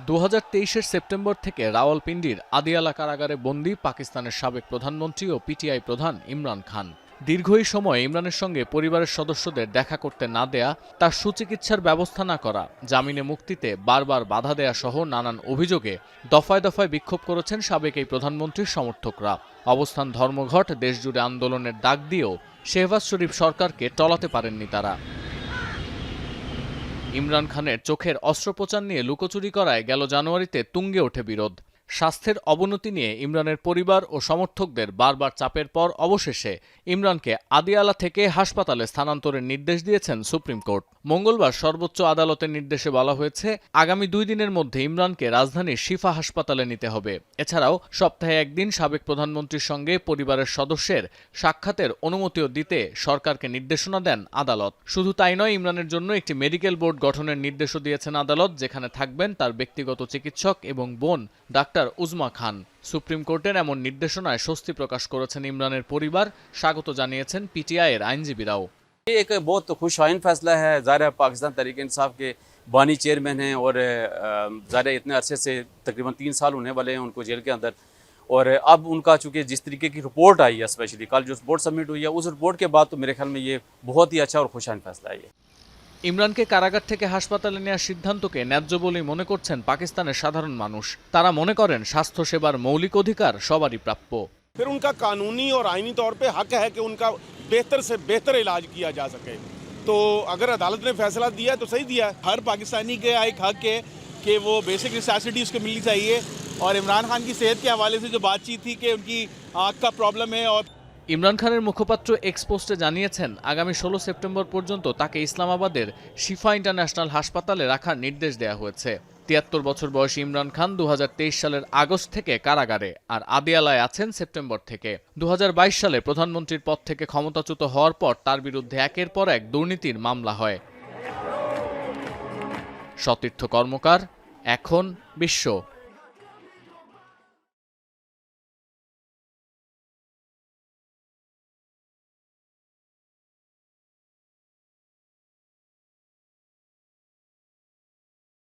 2023 September থেকে রাওয়ালপিন্ডির আদিয়ালা কারাগারে বন্দী পাকিস্তানের সাবেক প্রধানমন্ত্রী ও পিটিআই প্রধান ইমরান খান। দীর্ঘ এই সময় ইমরানের সঙ্গে পরিবারের সদস্যদের দেখা করতে না দেয়া, তার সুচিকিৎসার ব্যবস্থা না করা, জামিনে মুক্তিতে বারবার বাধা দেয়া সহ নানান অভিযোগে দফায় দফায় বিক্ষোভ করেছেন সাবেক এই প্রধানমন্ত্রীর সমর্থকরা। অবস্থান ধর্মঘট, দেশজুড়ে আন্দোলনের ডাক দিয়েও শেহবাজ শরীফ সরকারকে টলাতে পারেননি তারা। ইমরান খানের চোখের অস্ত্রোপচার নিয়ে লুকোচুরি করায় গেল জানুয়ারিতে তুঙ্গে ওঠে বিরোধ। স্বাস্থ্যের অবনতি নিয়ে ইমরানের পরিবার ও সমর্থকদের বারবার চাপের পর অবশেষে ইমরানকে আদিয়ালা থেকে হাসপাতালে স্থানান্তরের নির্দেশ দিয়েছেন সুপ্রিম কোর্ট। মঙ্গলবার সর্বোচ্চ আদালতের নির্দেশে বলা হয়েছে, আগামী 2 দিনের মধ্যে ইমরানকে রাজধানীর শিফা হাসপাতালে নিতে হবে। এছাড়াও সপ্তাহে একদিন সাবেক প্রধানমন্ত্রীর সঙ্গে পরিবারের সদস্যের সাক্ষাতের অনুমতিও দিতে সরকারকে নির্দেশনা দেন আদালত। শুধু তাই নয়, ইমরানের জন্য একটি মেডিকেল বোর্ড গঠনের নির্দেশও দিয়েছেন আদালত, যেখানে থাকবেন তার ব্যক্তিগত চিকিৎসক এবং বোন ডাক্তার উজমা খান। সুপ্রিম কোর্টের এমন নির্দেশনায় স্বস্তি প্রকাশ করেছেন ইমরানের পরিবার, স্বাগত জানিয়েছেন পিটিআইয়ের আইনজীবীরাও। एक बहुत खुशहाइन फैसला है। ज़ाहिर है पाकिस्तान तहरीक इंसाफ के बानी चेयरमैन हैं और ज़ाहिर इतने अरसे से तकरीबन 3 साल होने वाले हैं उनको जेल के अंदर, और अब उनका चूँकि जिस तरीके की रिपोर्ट आई है, स्पेशली कल जो रिपोर्ट सबमिट हुई है, उस रिपोर्ट के बाद तो मेरे ख्याल में ये बहुत ही अच्छा और खुशहाइन फैसला है। ইমরানকে কারাগার থেকে হাসপাতালে নেওয়ার সিদ্ধান্তকে ন্যায্য বলেই মনে করছেন পাকিস্তানের সাধারণ মানুষ। তারা মনে করেন স্বাস্থ্যসেবার মৌলিক অধিকার সবারই প্রাপ্য। फिर उनका कानूनी और आईनी तौर पे हक है कि उनका बेहतर से बेहतर इलाज किया जा सके। तो अगर अदालत ने फैसला दिया तो सही दिया। हर पाकिस्तानी के एक हक है कि वो बेसिक नेसेसिटी उसको मिलनी चाहिए। और इमरान खान की सेहत के हवाले से जो बातचीत थी कि उनकी आँख का प्रॉब्लम है, और ইমরান খানের মুখপাত্র এক্স পোস্টে জানিয়েছেন, আগামী 16 সেপ্টেম্বর পর্যন্ত তাকে ইসলামাবাদের শিফা ইন্টারন্যাশনাল হাসপাতালে রাখার নির্দেশ দেওয়া হয়েছে। 73 বছর বয়সী ইমরান খান 2023 সালের আগস্ট থেকে কারাগারে, আর আদিয়ালায় আছেন সেপ্টেম্বর থেকে। 2022 সালে প্রধানমন্ত্রীর পদ থেকে ক্ষমতাচ্যুত হওয়ার পর তার বিরুদ্ধে একের পর এক দুর্নীতির মামলা হয়। সতীর্থ কর্মকার, এখন বিশ্ব।